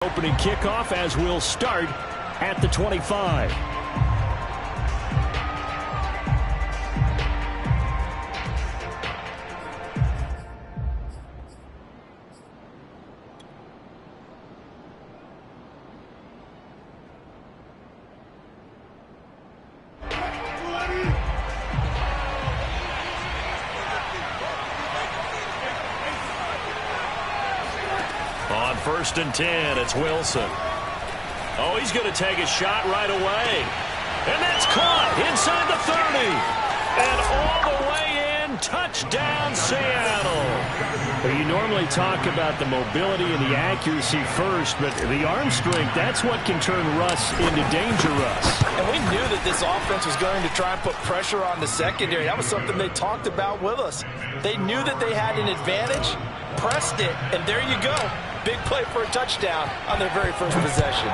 Opening kickoff as we'll start at the 25. On 1st and 10, it's Wilson. Oh, he's going to take a shot right away. And that's caught inside the 30. And all the way in, touchdown Seattle. Well, you normally talk about the mobility and the accuracy first, but the arm strength, that's what can turn Russ into danger Russ. And we knew that this offense was going to try and put pressure on the secondary. That was something they talked about with us. They knew that they had an advantage, pressed it, and there you go. Big play for a touchdown on their very first possession.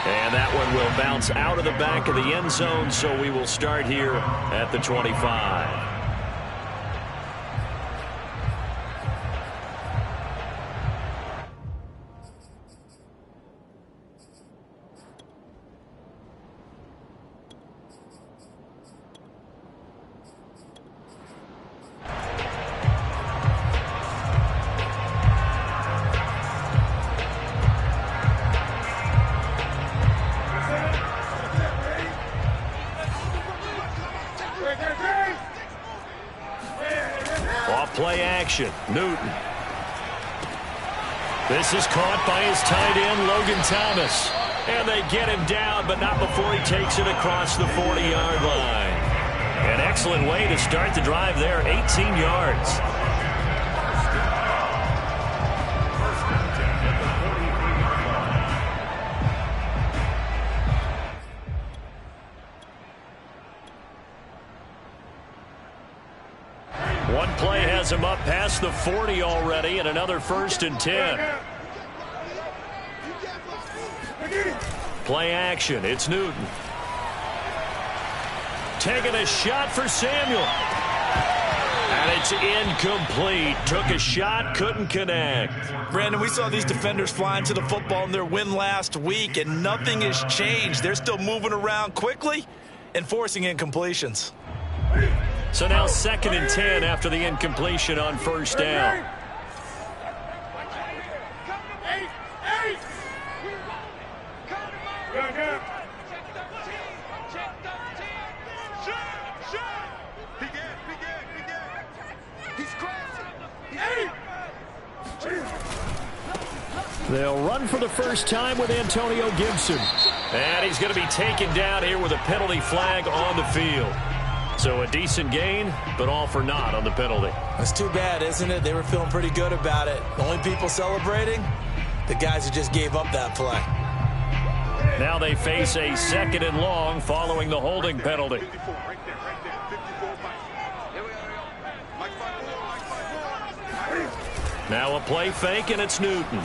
And that one will bounce out of the back of the end zone, so we will start here at the 25. Play action. Newton. This is caught by his tight end, Logan Thomas. And they get him down, but not before he takes it across the 40-yard line. An excellent way to start the drive there, 18 yards. One play has him up past the 40 already, and another 1st and 10. Play action. It's Newton. Taking a shot for Samuel. And it's incomplete. Took a shot, couldn't connect. Brandon, we saw these defenders flying to the football in their win last week, and nothing has changed. They're still moving around quickly and forcing incompletions. So now 2nd and 10 after the incompletion on 1st down. They'll run for the first time with Antonio Gibson. And he's going to be taken down here with a penalty flag on the field. So a decent gain, but all for naught on the penalty. That's too bad, isn't it? They were feeling pretty good about it. The only people celebrating, the guys who just gave up that play. Now they face a 2nd and long following the holding penalty. Now a play fake, and it's Newton.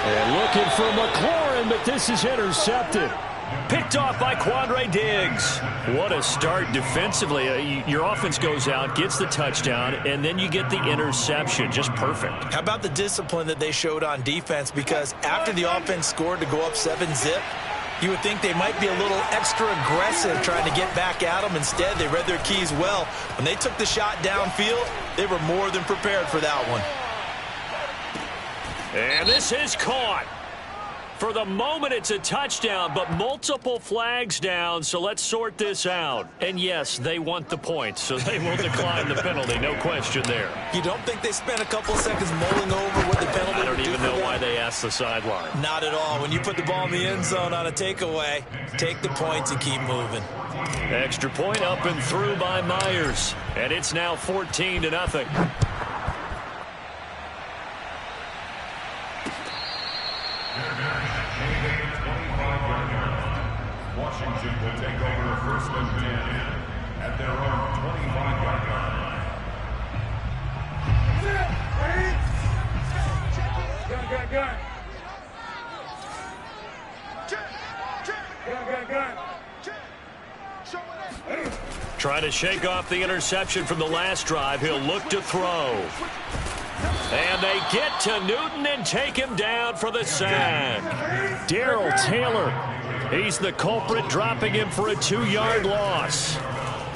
And looking for McLaurin, but this is intercepted. Picked off by Quandre Diggs. What a start defensively. Your offense goes out, gets the touchdown, and then you get the interception. Just perfect. How about the discipline that they showed on defense? Because after the offense scored to go up 7-zip, you would think they might be a little extra aggressive trying to get back at them. Instead, they read their keys well. When they took the shot downfield, they were more than prepared for that one. And this is caught. For the moment, it's a touchdown, but multiple flags down, so let's sort this out. And yes, they want the point, so they will decline the penalty, no question there. You don't think they spent a couple seconds mulling over what the penalty I don't would even do know for why them? they asked the sideline. Not at all. When you put the ball in the end zone on a takeaway, take the points and keep moving. Extra point up and through by Myers, and it's now 14-0. Washington will take over 1st and 10 at their own 25-yard line. Trying to shake off the interception from the last drive. He'll look to throw. And they get to Newton and take him down for the sack. Darrell Taylor, he's the culprit, dropping him for a 2-yard loss.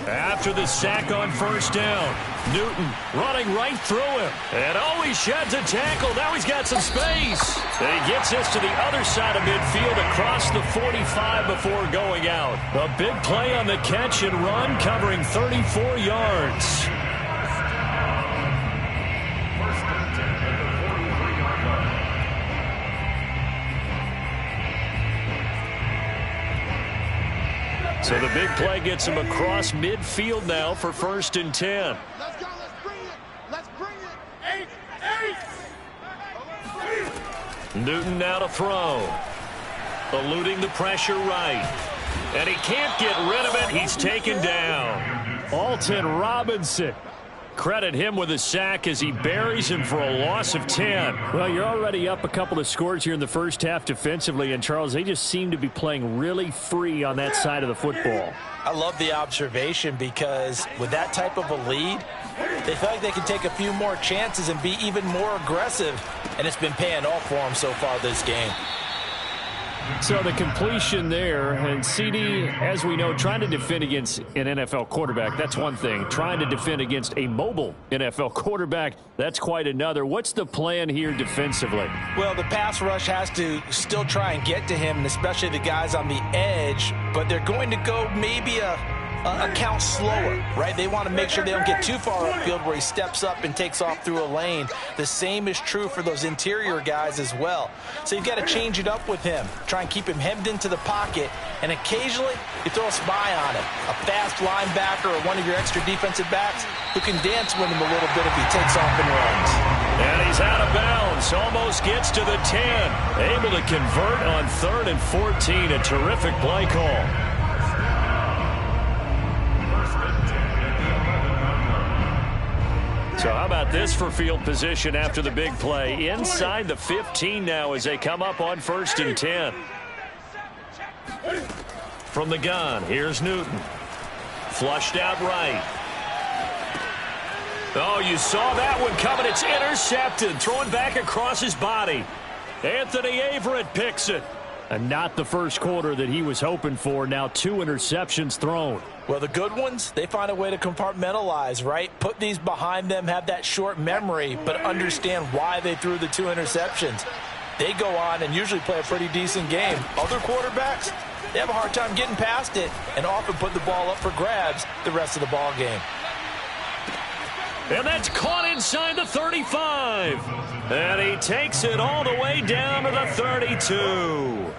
After the sack on first down, Newton running right through him. And oh, he sheds a tackle. Now he's got some space. And he gets us to the other side of midfield across the 45 before going out. A big play on the catch and run, covering 34 yards. So the big play gets him across midfield now for 1st and 10. Let's go. Let's bring it. Let's bring it. 8. Newton now to throw. Eluding the pressure right. And he can't get rid of it. He's taken down. Alton Robinson. Credit him with a sack as he buries him for a loss of 10. Well, you're already up a couple of scores here in the first half defensively, and Charles, they just seem to be playing really free on that side of the football. I love the observation because with that type of a lead, they feel like they can take a few more chances and be even more aggressive, and it's been paying off for them so far this game. So the completion there, and CD, as we know, trying to defend against an NFL quarterback, that's one thing. Trying to defend against a mobile NFL quarterback, that's quite another. What's the plan here defensively? Well, the pass rush has to still try and get to him, and especially the guys on the edge, but they're going to go maybe a count slower, right? They want to make sure they don't get too far upfield where he steps up and takes off through a lane. The same is true for those interior guys as well. So you've got to change it up with him. Try and keep him hemmed into the pocket, and occasionally you throw a spy on him. A fast linebacker or one of your extra defensive backs who can dance with him a little bit if he takes off and runs. And he's out of bounds. Almost gets to the 10. Able to convert on 3rd and 14. A terrific play call. So how about this for field position after the big play? Inside the 15 now as they come up on 1st and 10. From the gun, here's Newton. Flushed out right. Oh, you saw that one coming. It's intercepted. Throwing back across his body. Anthony Averett picks it. And not the first quarter that he was hoping for. Now 2 interceptions thrown. Well, the good ones, they find a way to compartmentalize, right? Put these behind them, have that short memory, but understand why they threw the 2 interceptions. They go on and usually play a pretty decent game. Other quarterbacks, they have a hard time getting past it and often put the ball up for grabs the rest of the ball game. And that's caught inside the 35. And he takes it all the way down to the 32.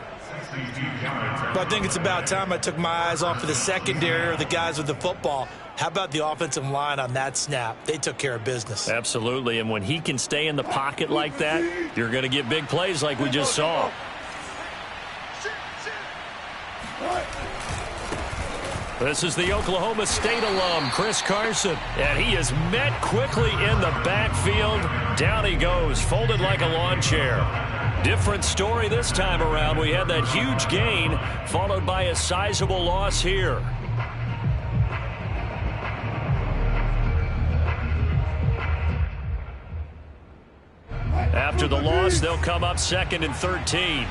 But I think it's about time I took my eyes off of the secondary or the guys with the football. How about the offensive line on that snap? They took care of business. Absolutely, and when he can stay in the pocket like that, you're going to get big plays like we just saw. This is the Oklahoma State alum, Chris Carson, and he is met quickly in the backfield. Down he goes, folded like a lawn chair. Different story this time around. We had that huge gain, followed by a sizable loss here. After the loss, they'll come up 2nd and 13.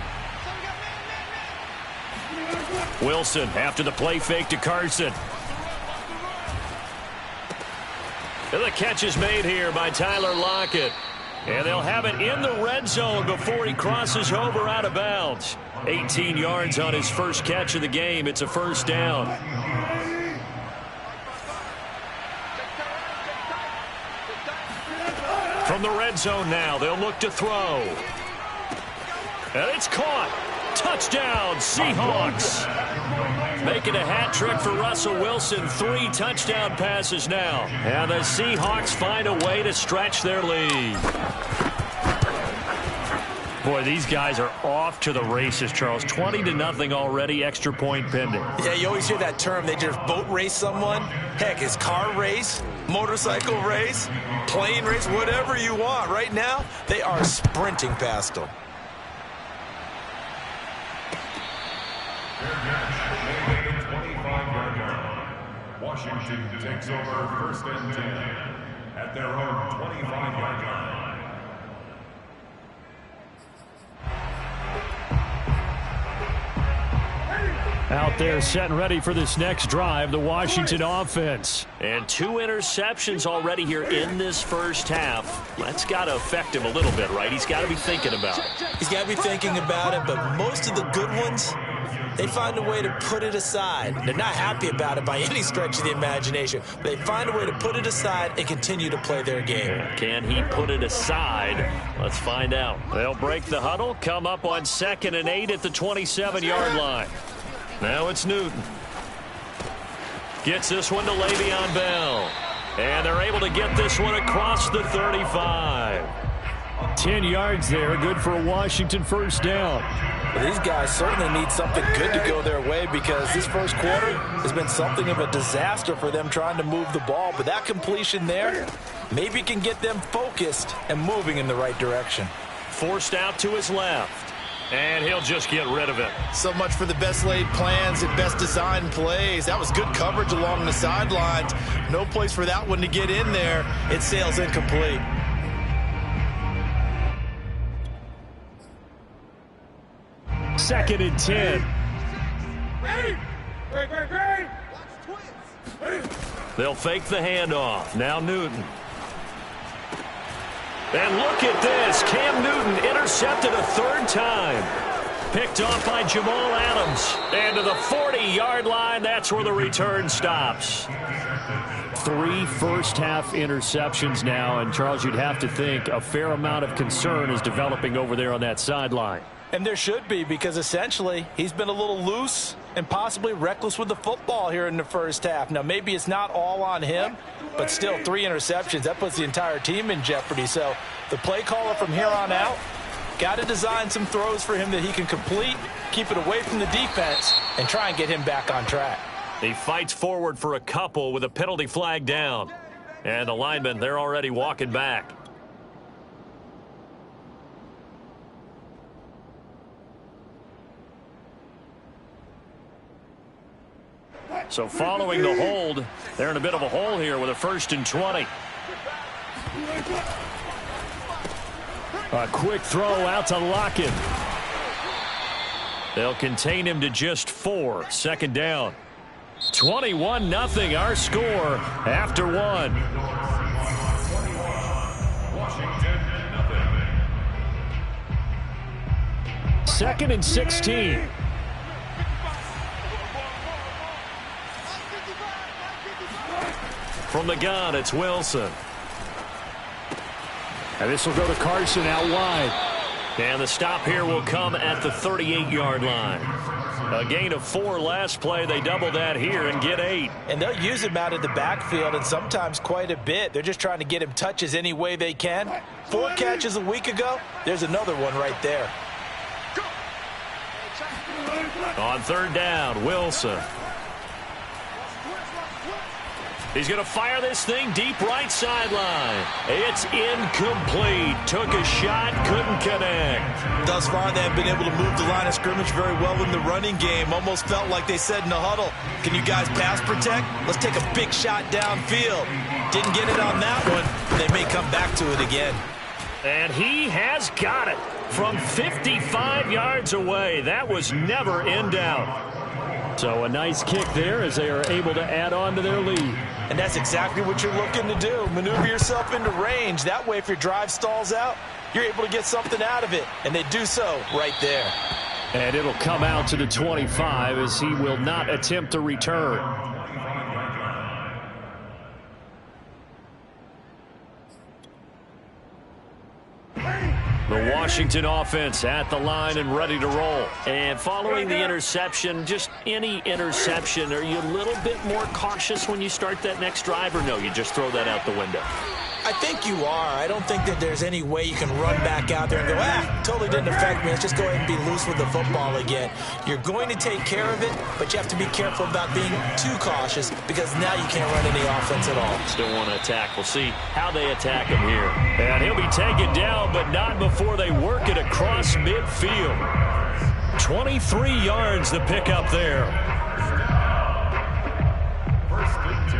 Wilson after the play fake to Carson. And the catch is made here by Tyler Lockett. And they'll have it in the red zone before he crosses over out of bounds. 18 yards on his first catch of the game. It's a 1st down. From the red zone now, they'll look to throw. And it's caught. Touchdown, Seahawks. Making a hat trick for Russell Wilson. 3 touchdown passes now. And the Seahawks find a way to stretch their lead. Boy, these guys are off to the races, Charles. 20-0 already, extra point pending. Yeah, you always hear that term. They just boat race someone. Heck, it's car race, motorcycle race, plane race, whatever you want. Right now, they are sprinting past them. Washington takes over first and 10 at their own 25-yard line. Out there set and ready for this next drive, the Washington offense. And 2 interceptions already here in this first half. That's got to affect him a little bit, right? He's got to be thinking about it. He's got to be thinking about it, but most of the good ones, they find a way to put it aside. They're not happy about it by any stretch of the imagination, but they find a way to put it aside and continue to play their game. Can he put it aside? Let's find out. They'll break the huddle, come up on 2nd and 8 at the 27-yard line. Now it's Newton. Gets this one to Le'Veon Bell. And they're able to get this one across the 35. 10 yards there, good for a Washington first down. Well, these guys certainly need something good to go their way because this first quarter has been something of a disaster for them trying to move the ball. But that completion there maybe can get them focused and moving in the right direction. Forced out to his left. And he'll just get rid of it. So much for the best laid plans and best designed plays. That was good coverage along the sidelines. No place for that one to get in there. It sails incomplete. Second and 10. They'll fake the handoff. Now Newton. And look at this. Cam Newton intercepted a 3rd time. Picked off by Jamal Adams. And to the 40-yard line, that's where the return stops. 3 first-half interceptions now, and Charles, you'd have to think a fair amount of concern is developing over there on that sideline. And there should be, because essentially he's been a little loose and possibly reckless with the football here in the first half. Now, maybe it's not all on him, but still 3 interceptions. That puts the entire team in jeopardy. So the play caller from here on out got to design some throws for him that he can complete, keep it away from the defense, and try and get him back on track. He fights forward for a couple with a penalty flag down. And the linemen, they're already walking back. So following the hold, they're in a bit of a hole here with a 1st and 20. A quick throw out to Lockett. They'll contain him to just 4. 2nd down. 21-0 our score after 1. Washington, 2nd and 16. From the gun, it's Wilson. And this will go to Carson out wide. And the stop here will come at the 38-yard line. A gain of 4 last play. They double that here and get 8. And they'll use him out of the backfield and sometimes quite a bit. They're just trying to get him touches any way they can. 4 catches a week ago. There's another one right there. On 3rd down, Wilson. He's going to fire this thing deep right sideline. It's incomplete. Took a shot, couldn't connect. Thus far, they have been able to move the line of scrimmage very well in the running game. Almost felt like they said in the huddle, can you guys pass protect? Let's take a big shot downfield. Didn't get it on that one. They may come back to it again. And he has got it from 55 yards away. That was never in doubt. So a nice kick there as they are able to add on to their lead. And that's exactly what you're looking to do. Maneuver yourself into range. That way, if your drive stalls out, you're able to get something out of it. And they do so right there. And it'll come out to the 25 as he will not attempt to return. The Washington offense at the line and ready to roll. And following the interception, just any interception, are you a little bit more cautious when you start that next drive, or no, you just throw that out the window? I think you are. I don't think that there's any way you can run back out there and go, totally didn't affect me. Let's just go ahead and be loose with the football again. You're going to take care of it, but you have to be careful about being too cautious because now you can't run any offense at all. Still want to attack. We'll see how they attack him here. And he'll be taken down, but not before they work it across midfield. 23 yards to pick up there. First and 10.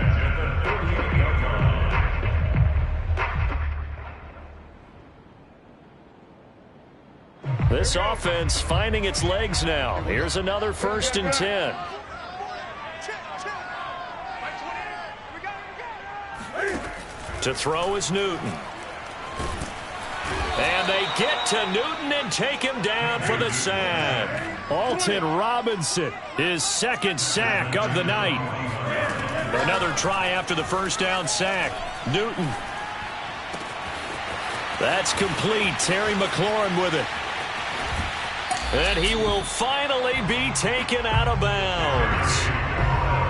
This offense finding its legs now. Here's another 1st and 10. To throw is Newton. And they get to Newton and take him down for the sack. Alton Robinson, his 2nd sack of the night. Another try after the 1st down sack. Newton. That's complete. Terry McLaurin with it. And he will finally be taken out of bounds.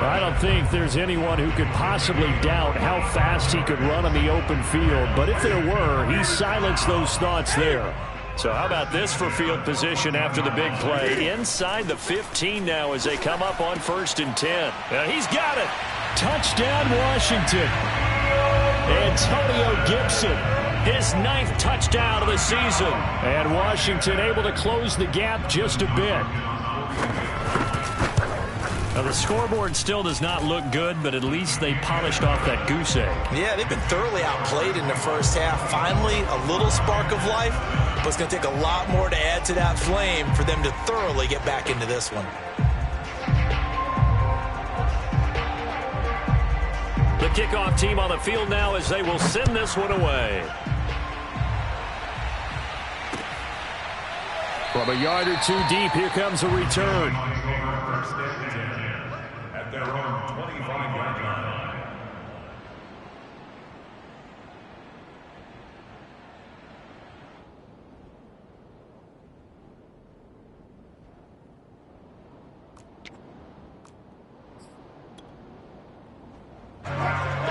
I don't think there's anyone who could possibly doubt how fast he could run on the open field. But if there were, he silenced those thoughts there. So how about this for field position after the big play? Inside the 15 now as they come up on 1st and 10. Now he's got it. Touchdown, Washington. Antonio Gibson. His 9th touchdown of the season. And Washington able to close the gap just a bit. Now the scoreboard still does not look good, but at least they polished off that goose egg. Yeah, they've been thoroughly outplayed in the first half. Finally, a little spark of life, but it's going to take a lot more to add to that flame for them to thoroughly get back into this one. The kickoff team on the field now as they will send this one away. From a yard or 2 deep, here comes a return. At their own 25-yard line.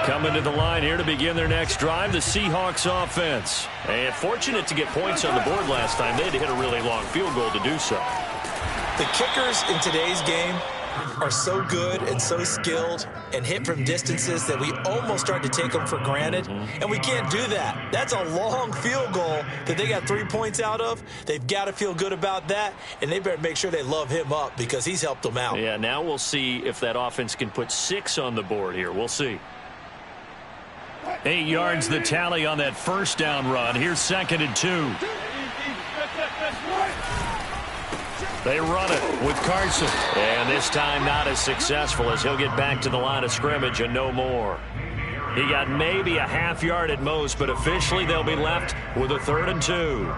Coming to the line here to begin their next drive, the Seahawks offense. And fortunate to get points on the board last time. They had to hit a really long field goal to do so. The kickers in today's game are so good and so skilled and hit from distances that we almost start to take them for granted. And we can't do that. That's a long field goal that they got 3 points out of. They've got to feel good about that, and they better make sure they love him up because he's helped them out. Yeah, now we'll see if that offense can put 6 on the board here. We'll see. 8 yards the tally on that 1st down run. Here's 2nd and 2. They run it with Carson. And this time not as successful as he'll get back to the line of scrimmage and no more. He got maybe a half yard at most, but officially they'll be left with a 3rd and 2.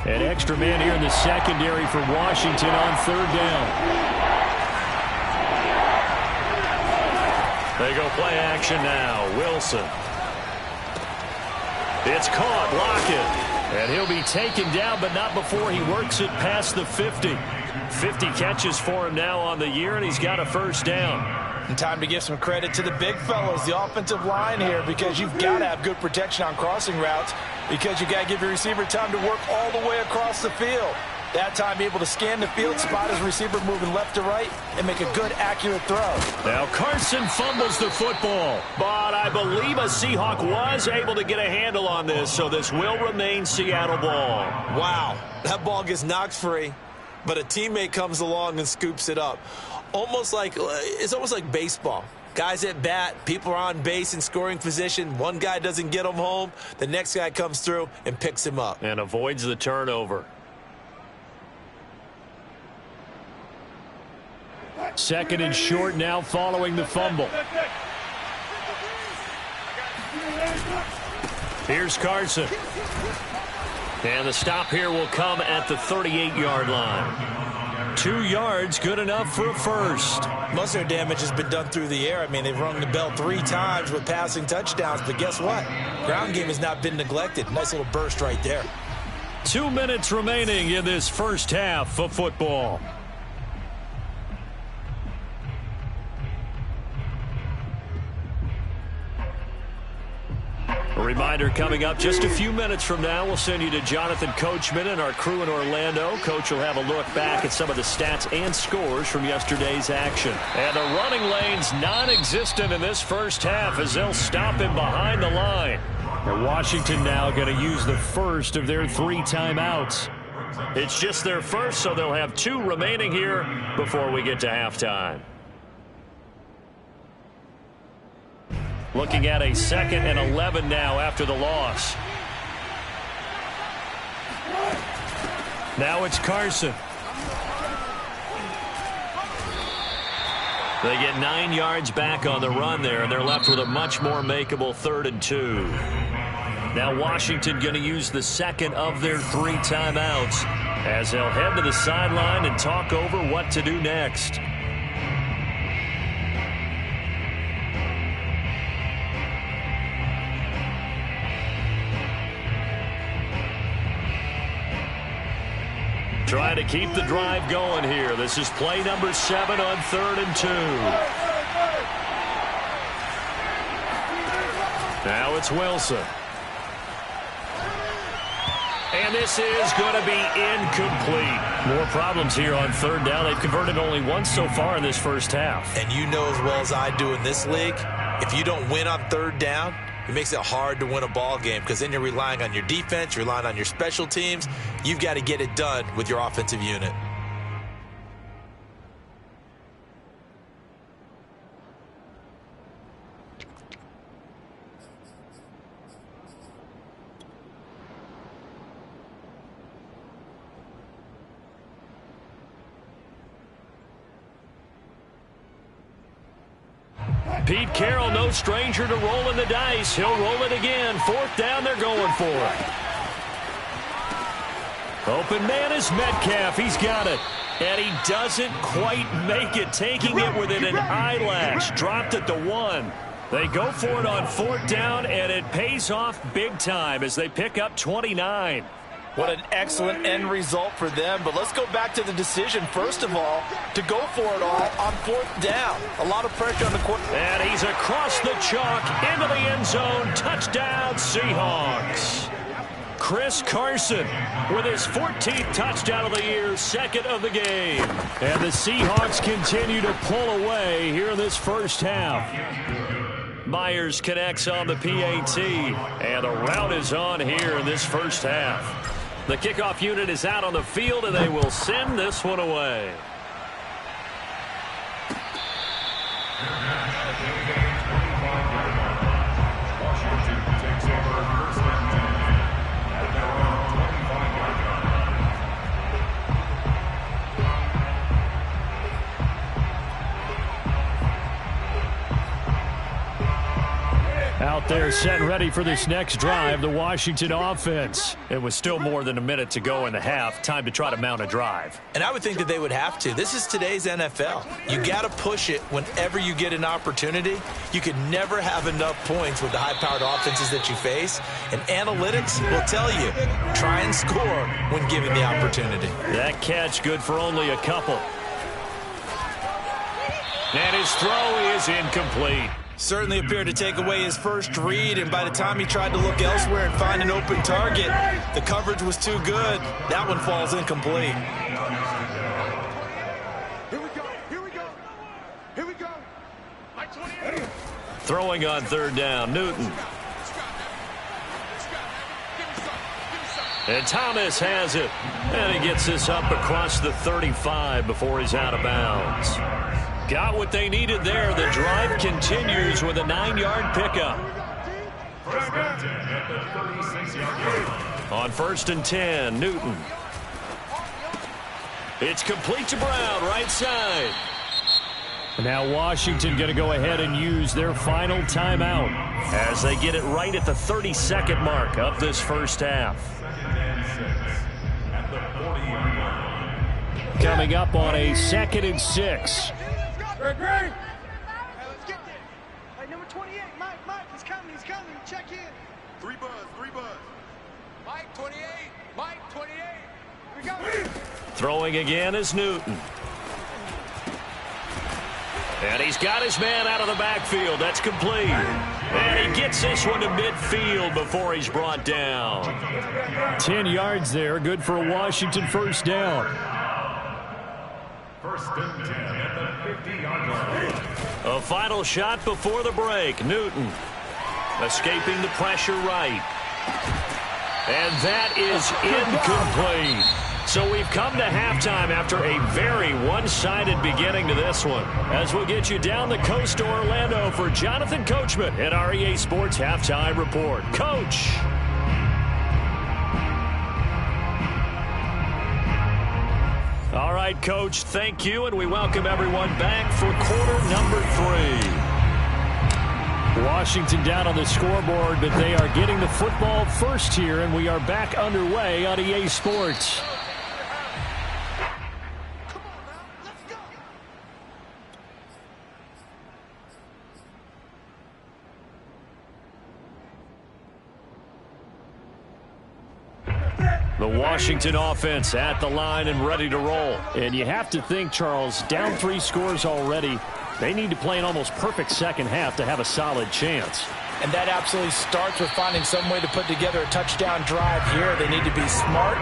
An extra man here in the secondary for Washington on 3rd down. They go play action now. Wilson. It's caught. Lockett. And he'll be taken down, but not before he works it past the 50. 50 catches for him now on the year, and he's got a 1st down. And time to give some credit to the big fellas, the offensive line here, because you've got to have good protection on crossing routes because you've got to give your receiver time to work all the way across the field. That time able to scan the field, spot his receiver moving left to right, and make a good, accurate throw. Now Carson fumbles the football, but I believe a Seahawk was able to get a handle on this, so this will remain Seattle ball. Wow, that ball gets knocked free, but a teammate comes along and scoops it up. It's almost like baseball. Guys at bat, people are on base in scoring position. One guy doesn't get him home. The next guy comes through and picks him up. And avoids the turnover. 2nd and short now following the fumble. Here's Carson. And the stop here will come at the 38-yard line. 2 yards, good enough for a 1st. Most of their damage has been done through the air. I mean, they've rung the bell 3 times with passing touchdowns, but guess what? Ground game has not been neglected. Nice little burst right there. 2 minutes remaining in this first half of football. A reminder coming up just a few minutes from now, we'll send you to Jonathan Coachman and our crew in Orlando. Coach will have a look back at some of the stats and scores from yesterday's action. And the running lane's non-existent in this first half as they'll stop him behind the line. And Washington now going to use the first of their 3 timeouts. It's just their first, so they'll have 2 remaining here before we get to halftime. Looking at a 2nd and 11 now after the loss. Now it's Carson. They get 9 yards back on the run there, and they're left with a much more makeable 3rd and 2. Now Washington going to use the 2nd of their 3 timeouts as they'll head to the sideline and talk over what to do next. Trying to keep the drive going here. This is play number 7 on 3rd and 2. Now it's Wilson. And this is going to be incomplete. More problems here on 3rd down. They've converted only once so far in this first half. And you know as well as I do in this league, if you don't win on 3rd down, it makes it hard to win a ball game because then you're relying on your defense, you're relying on your special teams. You've got to get it done with your offensive unit. Pete Carroll, no stranger to rolling the dice. He'll roll it again. 4th down, they're going for it. Open man is Metcalf. He's got it. And he doesn't quite make it, taking it within an eyelash. Dropped at the 1. They go for it on 4th down, and it pays off big time as they pick up 29. What an excellent end result for them. But let's go back to the decision, first of all, to go for it all on 4th down. A lot of pressure on the quarterback. And he's across the chalk into the end zone. Touchdown, Seahawks. Chris Carson with his 14th touchdown of the year, 2nd of the game. And the Seahawks continue to pull away here in this first half. Myers connects on the PAT, and the route is on here in this first half. The kickoff unit is out on the field, and they will send this one away. Washington takes over 1st and 10 at their own 25-yard line. Out there set and ready for this next drive, the Washington offense. It was still more than a minute to go in the half. Time to try to mount a drive. And I would think that they would have to. This is today's NFL. You got to push it whenever you get an opportunity. You can never have enough points with the high-powered offenses that you face. And analytics will tell you, try and score when given the opportunity. That catch good for only a couple. And his throw is incomplete. Certainly appeared to take away his first read, and by the time he tried to look elsewhere and find an open target, the coverage was too good. That one falls incomplete. Here we go. Here we go. Here we go. My 28. Throwing on 3rd down, Newton. And Thomas has it. And he gets this up across the 35 before he's out of bounds. Got what they needed there. The drive continues with a 9-yard pickup. On 1st and 10, Newton. It's complete to Brown, right side. Now Washington going to go ahead and use their final timeout as they get it right at the 32nd mark of this first half. Coming up on a 2nd and 6. Greg. Hey, let's get there. Hey, number 28, Mike, he's coming. Check in. 3 buzz. Mike, 28. Here we go. Throwing again is Newton. And he's got his man out of the backfield. That's complete. And he gets this one to midfield before he's brought down. 10 yards there. Good for a Washington 1st down. 1st and 10 at the 50-yard line. A final shot before the break. Newton. Escaping the pressure right. And that is incomplete. So we've come to halftime after a very one-sided beginning to this one. As we'll get you down the coast to Orlando for Jonathan Coachman at our EA Sports Halftime Report. Coach. All right, Coach, thank you, and we welcome everyone back for quarter number 3. Washington down on the scoreboard, but they are getting the football first here, and we are back underway on EA Sports. The Washington offense at the line and ready to roll. And you have to think, Charles, down 3 scores already. They need to play an almost perfect second half to have a solid chance. And that absolutely starts with finding some way to put together a touchdown drive here. They need to be smart,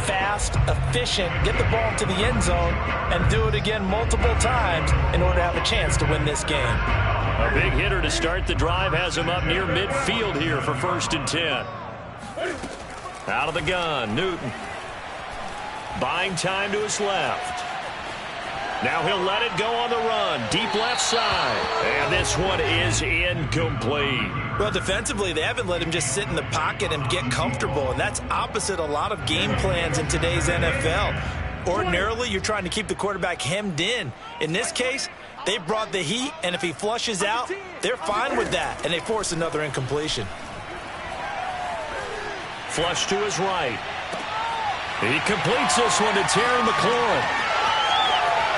fast, efficient, get the ball to the end zone, and do it again multiple times in order to have a chance to win this game. A big hitter to start the drive has him up near midfield here for 1st and 10. Out of the gun, Newton. Buying time to his left. Now he'll let it go on the run. Deep left side. And this one is incomplete. Well, defensively, they haven't let him just sit in the pocket and get comfortable. And that's opposite a lot of game plans in today's NFL. Ordinarily, you're trying to keep the quarterback hemmed in. In this case, they brought the heat, and if he flushes out, they're fine with that. And they force another incompletion. Flush to his right. He completes this one to Terry McLaurin.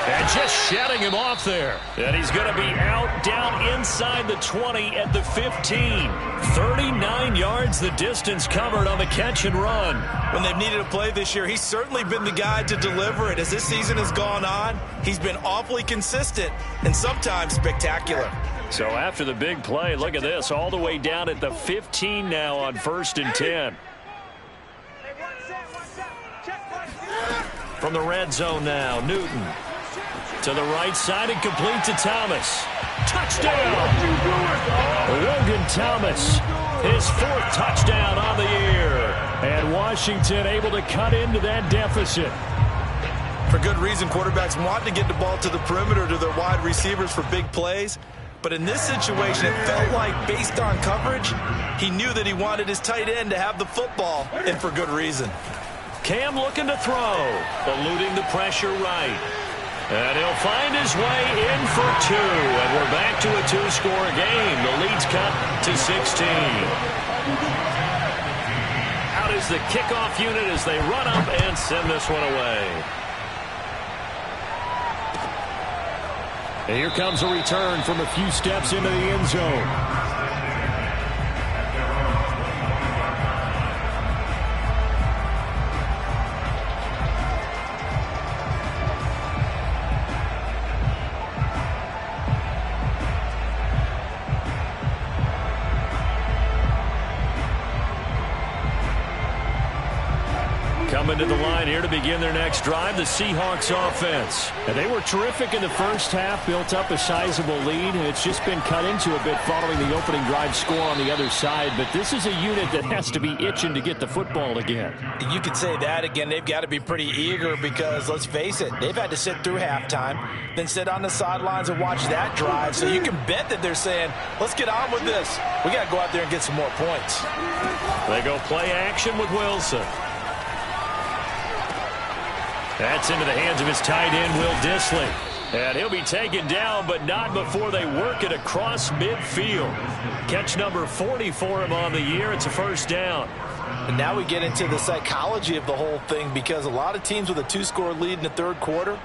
And just shutting him off there. And he's going to be out down inside the 20 at the 15. 39 yards the distance covered on the catch and run. When they've needed a play this year, he's certainly been the guy to deliver it. As this season has gone on, he's been awfully consistent and sometimes spectacular. So after the big play, look at this. All the way down at the 15 now on 1st and 10. From the red zone now, Newton. To the right side and complete to Thomas. Touchdown! Logan Thomas, his 4th touchdown on the year. And Washington able to cut into that deficit. For good reason, quarterbacks want to get the ball to the perimeter to their wide receivers for big plays. But in this situation, it felt like, based on coverage, he knew that he wanted his tight end to have the football, and for good reason. Cam looking to throw, eluding the pressure right. And he'll find his way in for 2. And we're back to a 2-score game. The lead's cut to 16. Out is the kickoff unit as they run up and send this one away. And here comes a return from a few steps into the end zone. Coming to the line here to begin their next drive, the Seahawks offense. And they were terrific in the first half, built up a sizable lead. It's just been cut into a bit following the opening drive score on the other side. But this is a unit that has to be itching to get the football again. You could say that again. They've got to be pretty eager because, let's face it, they've had to sit through halftime, then sit on the sidelines and watch that drive. So you can bet that they're saying, let's get on with this. We got to go out there and get some more points. They go play action with Wilson. That's into the hands of his tight end, Will Dissly. And he'll be taken down, but not before they work it across midfield. Catch number 40 for him on the year. It's a 1st down. And now we get into the psychology of the whole thing, because a lot of teams with a 2-score lead in the 3rd quarter,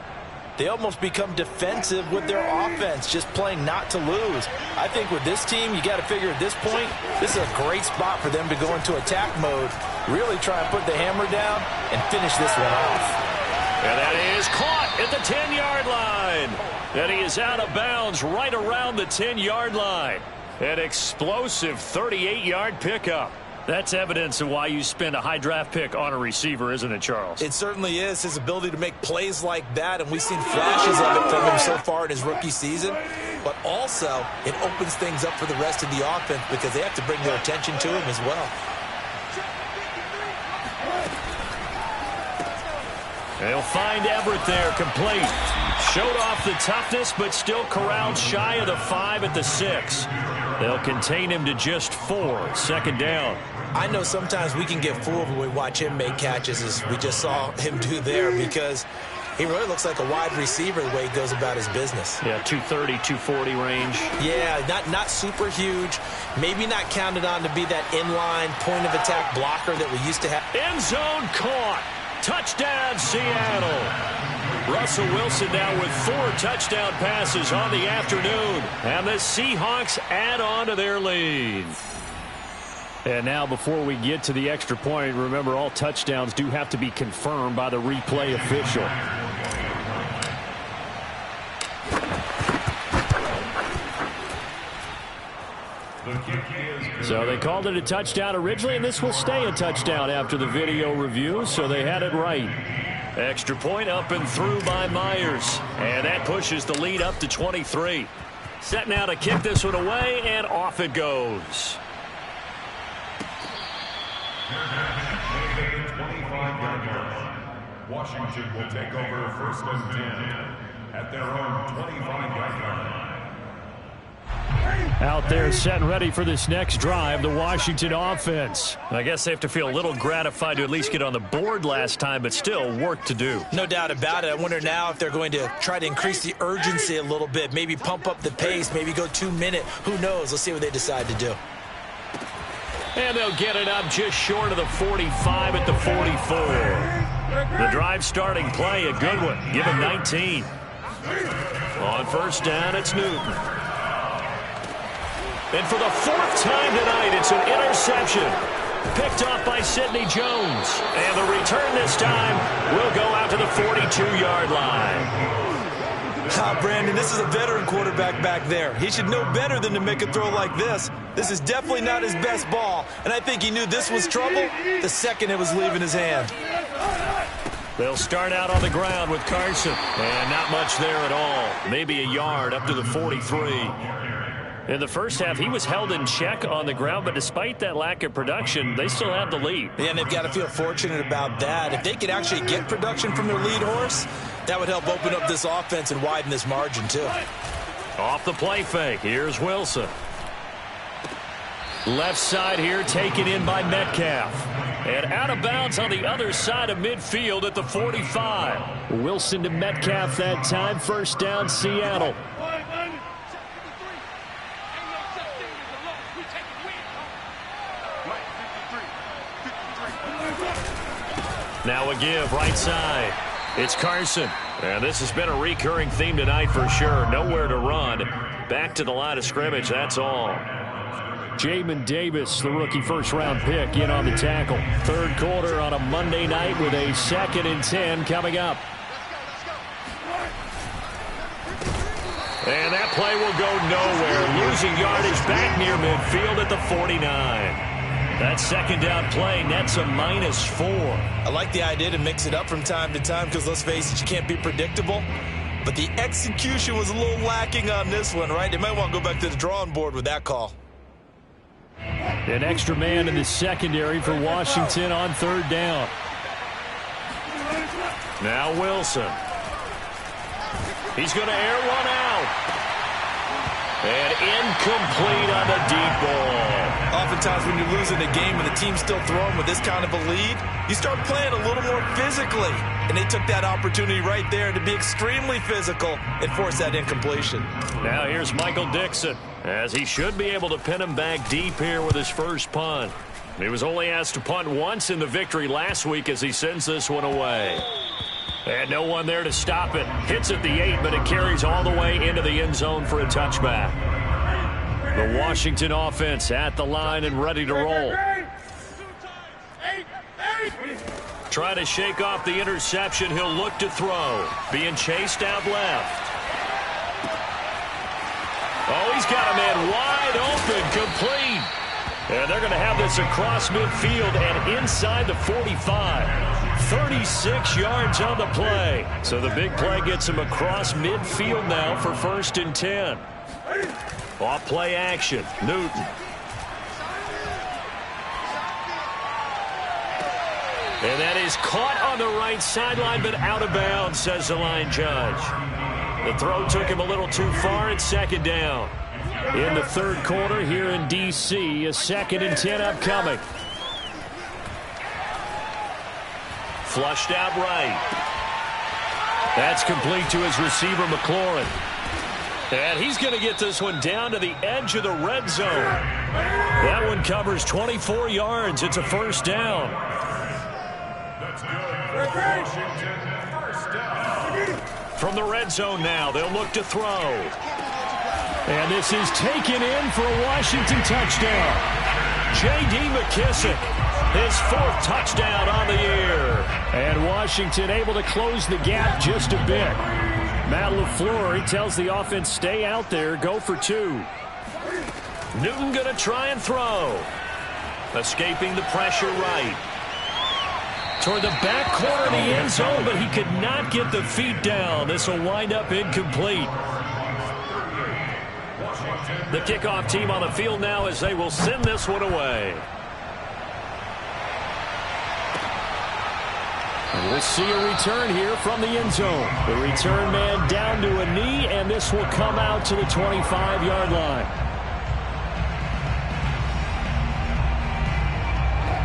they almost become defensive with their offense, just playing not to lose. I think with this team, you got to figure at this point, this is a great spot for them to go into attack mode, really try and put the hammer down and finish this one off. And that is caught at the 10-yard line. And he is out of bounds right around the 10-yard line. An explosive 38-yard pickup. That's evidence of why you spend a high draft pick on a receiver, isn't it, Charles? It certainly is. His ability to make plays like that, and we've seen flashes of it from him so far in his rookie season. but also it opens things up for the rest of the offense because they have to bring their attention to him as well. They'll find Everett there, complete. Showed off the toughness, but still corralled shy of the 5 at the 6. They'll contain him to just 4. Second down. I know sometimes we can get fooled when we watch him make catches, as we just saw him do there, because he really looks like a wide receiver the way he goes about his business. Yeah, 230, 240 range. Yeah, not super huge. Maybe not counted on to be that inline point-of-attack blocker that we used to have. End zone caught. Touchdown, Seattle. Russell Wilson now with 4 touchdown passes on the afternoon. And the Seahawks add on to their lead. And now before we get to the extra point, remember all touchdowns do have to be confirmed by the replay official. So they called it a touchdown originally, and this will stay a touchdown after the video review, so they had it right. Extra point up and through by Myers, and that pushes the lead up to 23. Set now to kick this one away, and off it goes. 25-yard line. Washington will take over first and 10 at their own 25-yard line. Out there set and ready for this next drive, the Washington offense. I guess they have to feel a little gratified to at least get on the board last time, but still work to do. No doubt about it. I wonder now if they're going to try to increase the urgency a little bit, maybe pump up the pace, maybe go 2-minute. Who knows? Let's see what they decide to do. And they'll get it up just short of the 45 at the 44. The drive starting play, a good one. Give him 19. On first down, it's Newton. And for the 4th time tonight, it's an interception. Picked off by Sidney Jones. And the return this time will go out to the 42-yard line. Brandon, this is a veteran quarterback back there. He should know better than to make a throw like this. This is definitely not his best ball, and I think he knew this was trouble the second it was leaving his hand. They'll start out on the ground with Carson, and not much there at all. Maybe a yard up to the 43. In the first half, he was held in check on the ground, but despite that lack of production, they still have the lead. Yeah, and they've got to feel fortunate about that. If they could actually get production from their lead horse, that would help open up this offense and widen this margin, too. Off the play fake, here's Wilson. Left side here, taken in by Metcalf. And out of bounds on the other side of midfield at the 45. Wilson to Metcalf that time, first down, Seattle. Now a give, right side. It's Carson. And this has been a recurring theme tonight for sure. Nowhere to run. Back to the line of scrimmage, that's all. Jamin Davis, the rookie first-round pick, in on the tackle. Third quarter on a Monday night with a 2nd and 10 coming up. And that play will go nowhere. Losing yardage back near midfield at the 49. That second down play nets a -4. I like the idea to mix it up from time to time because, let's face it, you can't be predictable. But the execution was a little lacking on this one, right? They might want to go back to the drawing board with that call. An extra man in the secondary for Washington on third down. Now Wilson. He's going to air one out. And incomplete on the deep ball. Oftentimes when you're losing a game and the team's still throwing with this kind of a lead, you start playing a little more physically. And they took that opportunity right there to be extremely physical and force that incompletion. Now here's Michael Dixon, as he should be able to pin him back deep here with his first punt. He was only asked to punt once in the victory last week as he sends this one away. And no one there to stop it. Hits at the 8, but it carries all the way into the end zone for a touchback. The Washington offense at the line and ready to roll. Try to shake off the interception. He'll look to throw. Being chased out left. Oh, he's got a man wide open, complete. And they're going to have this across midfield and inside the 45. 36 yards on the play. So the big play gets him across midfield now for first and 10. Off play action. Newton. And that is caught on the right sideline, but out of bounds, says the line judge. The throw took him a little too far. It's second down. In the third quarter here in D.C., a 2nd and 10 upcoming. Flushed out right. That's complete to his receiver, McLaurin. And he's going to get this one down to the edge of the red zone. That one covers 24 yards. It's a first down. That's good. Washington, first down. From the red zone now, they'll look to throw. And this is taken in for a Washington touchdown. J.D. McKissick, his 4th touchdown on the year. And Washington able to close the gap just a bit. Matt LaFleur, he tells the offense, stay out there, go for 2. Newton going to try and throw. Escaping the pressure right. Toward the back corner of the end zone, but he could not get the feet down. This will wind up incomplete. The kickoff team on the field now as they will send this one away. And we'll see a return here from the end zone. The return man down to a knee, and this will come out to the 25-yard line.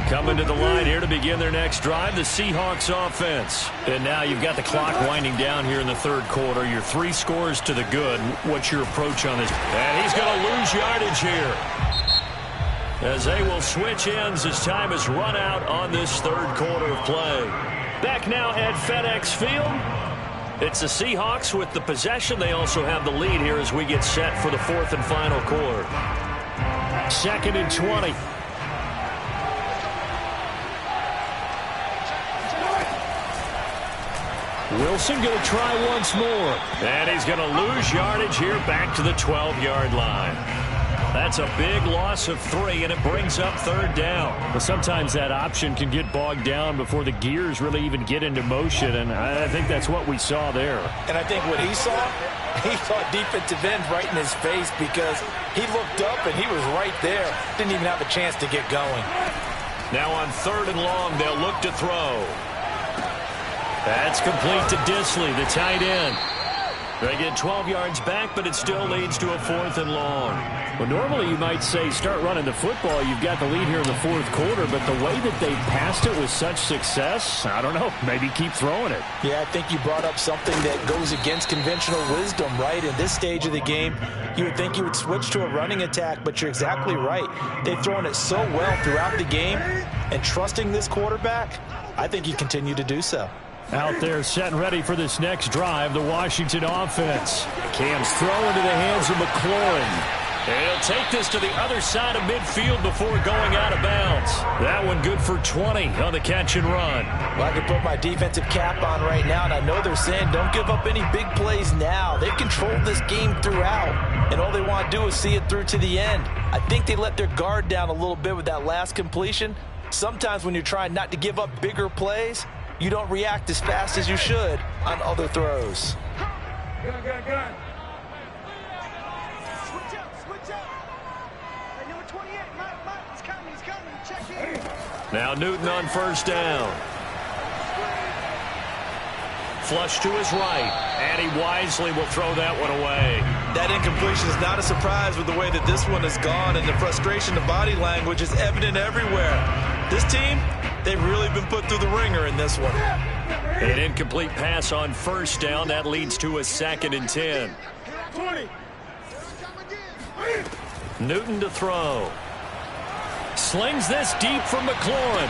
Coming to the line here to begin their next drive, the Seahawks offense. And now you've got the clock winding down here in the third quarter. You're 3 scores to the good. What's your approach on this? And he's going to lose yardage here, as they will switch ends as time has run out on this third quarter of play. Back now at FedEx Field. It's the Seahawks with the possession. They also have the lead here as we get set for the 4th and final quarter. 2nd and 20. Wilson going to try once more. And he's going to lose yardage here back to the 12-yard line. That's a big loss of 3, and it brings up 3rd down. But sometimes that option can get bogged down before the gears really even get into motion, and I think that's what we saw there. And I think what he saw defensive end right in his face, because he looked up and he was right there. Didn't even have a chance to get going. Now on 3rd and long, they'll look to throw. That's complete to Disley, the tight end. They get 12 yards back, but it still leads to a 4th and long. Well, normally you might say start running the football. You've got the lead here in the 4th quarter, but the way that they passed it with such success, I don't know, maybe keep throwing it. Yeah, I think you brought up something that goes against conventional wisdom, right? In this stage of the game, you would think you would switch to a running attack, but you're exactly right. They've thrown it so well throughout the game, and trusting this quarterback, I think you continue to do so. Out there set and ready for this next drive, the Washington offense. Cam's throw into the hands of McLaurin. And he'll take this to the other side of midfield before going out of bounds. That one good for 20 on the catch and run. Well, I can put my defensive cap on right now, and I know they're saying don't give up any big plays now. They've controlled this game throughout, and all they want to do is see it through to the end. I think they let their guard down a little bit with that last completion. Sometimes when you're trying not to give up bigger plays, you don't react as fast as you should on other throws. Gun. Switch up. Hey, number 28, Mike, he's coming. Check in. Now Newton on 1st down. Flush to his right, and he wisely will throw that one away. That incompletion is not a surprise with the way that this one has gone, and the frustration, the body language is evident everywhere. This team, they've really been put through the ringer in this one. An incomplete pass on 1st down. That leads to a 2nd and 10. 20. Newton to throw. Slings this deep from McLaurin.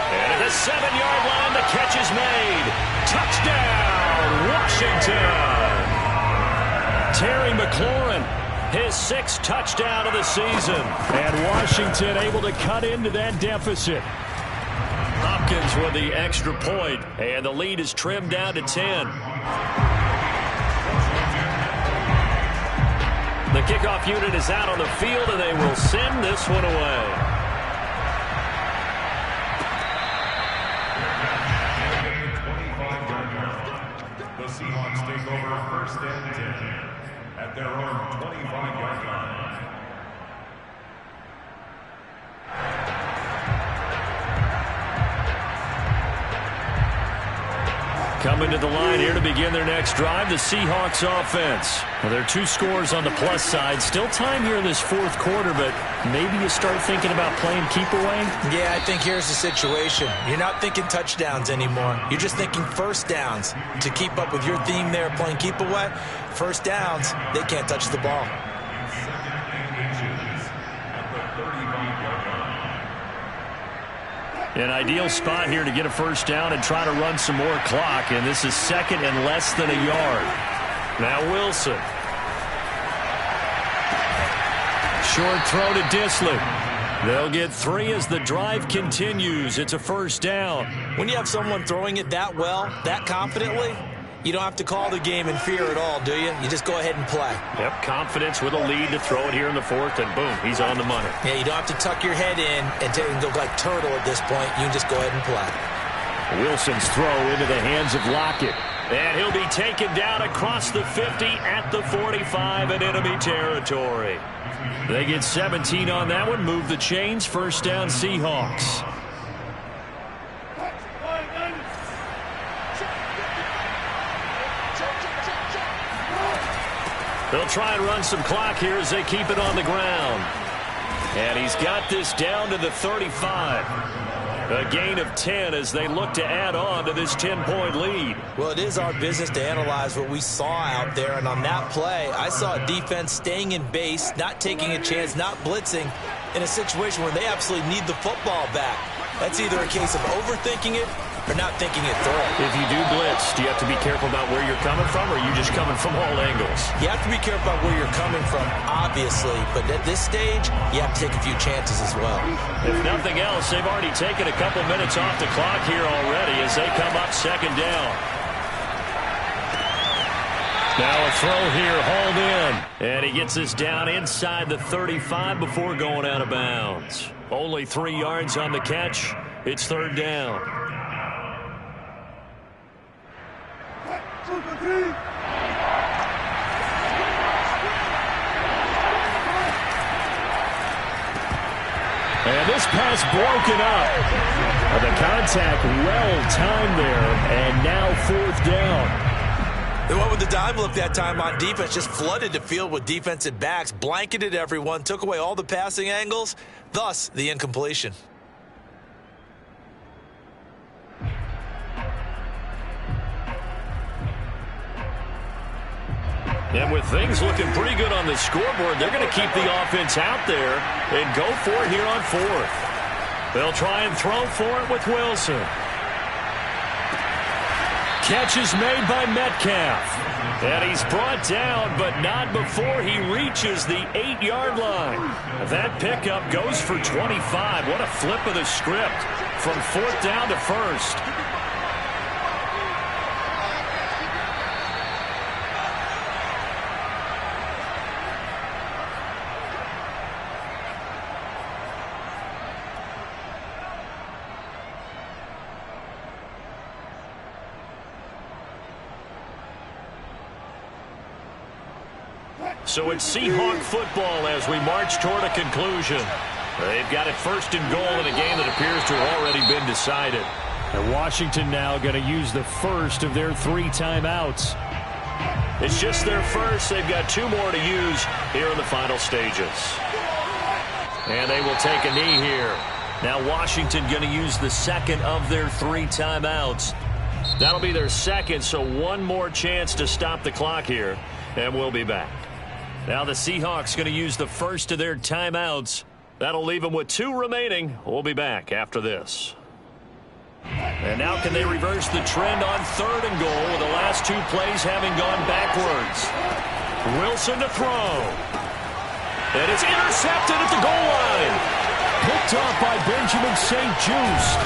And at the 7-yard line, the catch is made. Touchdown, Washington. Terry McLaurin, his 6th touchdown of the season. And Washington able to cut into that deficit. Hopkins with the extra point, and the lead is trimmed down to 10. The kickoff unit is out on the field, and they will send this one away. The Seahawks take over 1st and 10 at at their own 25-yard line. Coming to the line here to begin their next drive, the Seahawks offense. Well, there are 2 scores on the plus side. Still time here in this fourth quarter, but maybe you start thinking about playing keep away? Yeah, I think here's the situation. You're not thinking touchdowns anymore. You're just thinking first downs. To keep up with your theme there, playing keep away, first downs, they can't touch the ball. An ideal spot here to get a first down and try to run some more clock, and this is second and less than a yard. Now Wilson. Short throw to Disley. They'll get 3 as the drive continues. It's a first down. When you have someone throwing it that well, that confidently, you don't have to call the game in fear at all, do you? You just go ahead and play. Yep, confidence with a lead to throw it here in the fourth, and boom, he's on the money. Yeah, you don't have to tuck your head in and go like turtle at this point. You can just go ahead and play. Wilson's throw into the hands of Lockett. And he'll be taken down across the 50 at the 45 in enemy territory. They get 17 on that one, move the chains, first down Seahawks. They'll try and run some clock here as they keep it on the ground. And he's got this down to the 35. A gain of 10 as they look to add on to this 10-point lead. Well, it is our business to analyze what we saw out there. And on that play, I saw a defense staying in base, not taking a chance, not blitzing in a situation where they absolutely need the football back. That's either a case of overthinking it or not thinking it through. If you do blitz, do you have to be careful about where you're coming from, or are you just coming from all angles? You have to be careful about where you're coming from, obviously, but at this stage, you have to take a few chances as well. If nothing else, they've already taken a couple minutes off the clock here already as they come up second down. Now a throw here, hauled in, and he gets this down inside the 35 before going out of bounds. Only 3 yards on the catch. It's third down. And this pass broken up. The contact well-timed there, and now fourth down. They went with the dime look that time on defense, just flooded the field with defensive backs, blanketed everyone, took away all the passing angles, thus the incompletion. And with things looking pretty good on the scoreboard, they're going to keep the offense out there and go for it here on fourth. They'll try and throw for it with Wilson. Catch is made by Metcalf. And he's brought down, but not before he reaches the 8-yard line. That pickup goes for 25. What a flip of the script from fourth down to first. So it's Seahawk football as we march toward a conclusion. They've got it first and goal in a game that appears to have already been decided. And Washington now going to use the first of their 3 timeouts. It's just their first. They've got 2 more to use here in the final stages. And they will take a knee here. Now Washington going to use the second of their 3 timeouts. That'll be their second, so 1 more chance to stop the clock here. And we'll be back. Now the Seahawks going to use the first of their timeouts. That'll leave them with 2 remaining. We'll be back after this. And now can they reverse the trend on third and goal with the last 2 plays having gone backwards. Wilson to throw. And it's intercepted at the goal line. Picked off by Benjamin St. Juste.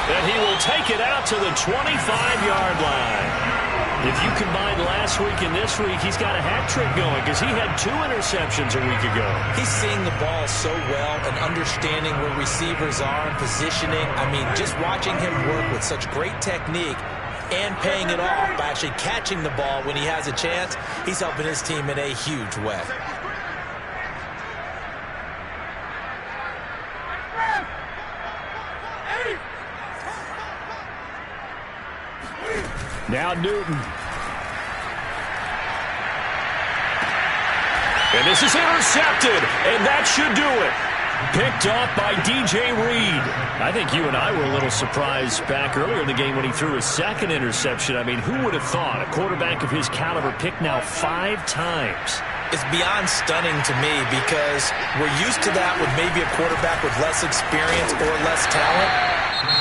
And he will take it out to the 25-yard line. If you combine last week and this week, he's got a hat trick going because he had 2 interceptions a week ago. He's seeing the ball so well and understanding where receivers are and positioning. I mean, just watching him work with such great technique, and paying it off by actually catching the ball when he has a chance. He's helping his team in a huge way. Now Newton. And this is intercepted, and that should do it. Picked off by DJ Reed. I think you and I were a little surprised back earlier in the game when he threw his second interception. I mean, who would have thought a quarterback of his caliber picked now 5 times? It's beyond stunning to me because we're used to that with maybe a quarterback with less experience or less talent.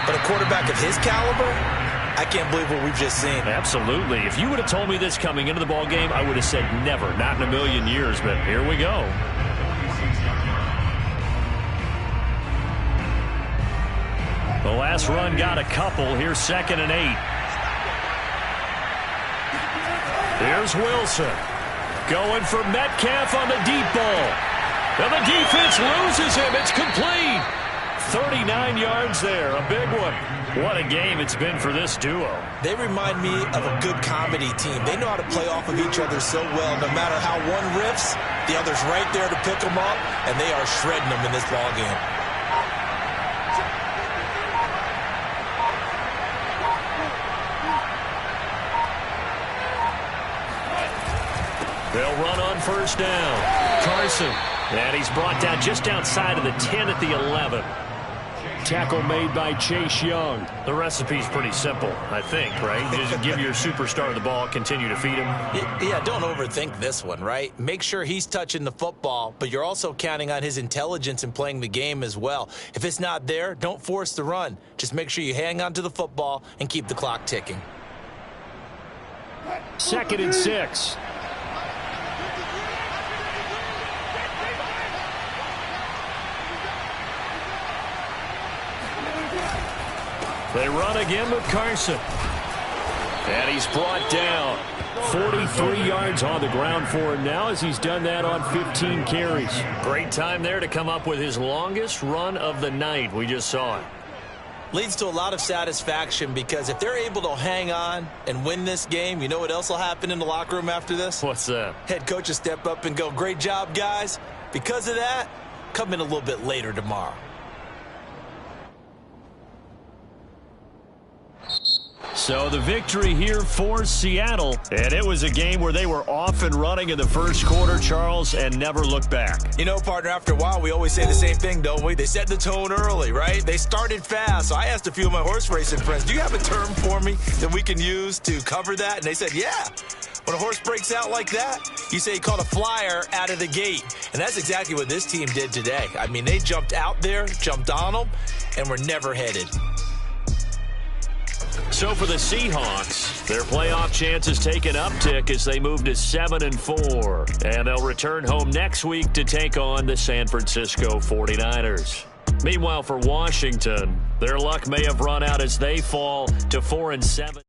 But a quarterback of his caliber, I can't believe what we've just seen. Absolutely. If you would have told me this coming into the ball game, I would have said never, not in a million years, but here we go. The last run got a couple. Here's 2nd and 8. Here's Wilson. Going for Metcalf on the deep ball. And the defense loses him. It's complete. 39 yards there. A big one. What a game it's been for this duo. They remind me of a good comedy team. They know how to play off of each other so well. No matter how one riffs, the other's right there to pick them up, and they are shredding them in this ball game. They'll run on 1st down. Carson. And he's brought down just outside of the 10 at the 11. Tackle made by Chase Young. The recipe's pretty simple, I think, right? Just give your superstar the ball, continue to feed him. Yeah, don't overthink this one, right? Make sure he's touching the football, but you're also counting on his intelligence in playing the game as well. If it's not there, don't force the run. Just make sure you hang on to the football and keep the clock ticking. 2nd and 6. They run again with Carson. And he's brought down. 43 yards on the ground for him now as he's done that on 15 carries. Great time there to come up with his longest run of the night. We just saw it. Leads to a lot of satisfaction because if they're able to hang on and win this game, you know what else will happen in the locker room after this? What's that? Head coach will step up and go, "Great job, guys. Because of that, come in a little bit later tomorrow." So the victory here for Seattle. And it was a game where they were off and running in the first quarter, Charles, and never looked back. You know, partner, after a while, we always say the same thing, don't we? They set the tone early, right? They started fast. So I asked a few of my horse racing friends, do you have a term for me that we can use to cover that? And they said, yeah. When a horse breaks out like that, you say he caught a flyer out of the gate. And that's exactly what this team did today. I mean, they jumped out there, jumped on them, and were never headed. So for the Seahawks, their playoff chances take an uptick as they move to 7-4. And they'll return home next week to take on the San Francisco 49ers. Meanwhile, for Washington, their luck may have run out as they fall to 4-7.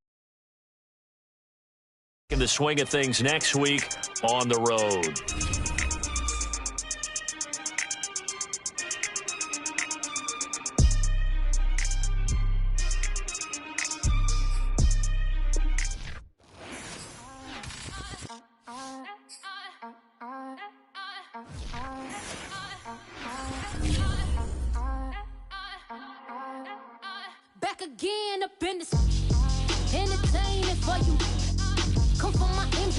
In the swing of things next week on the road. Back again up in the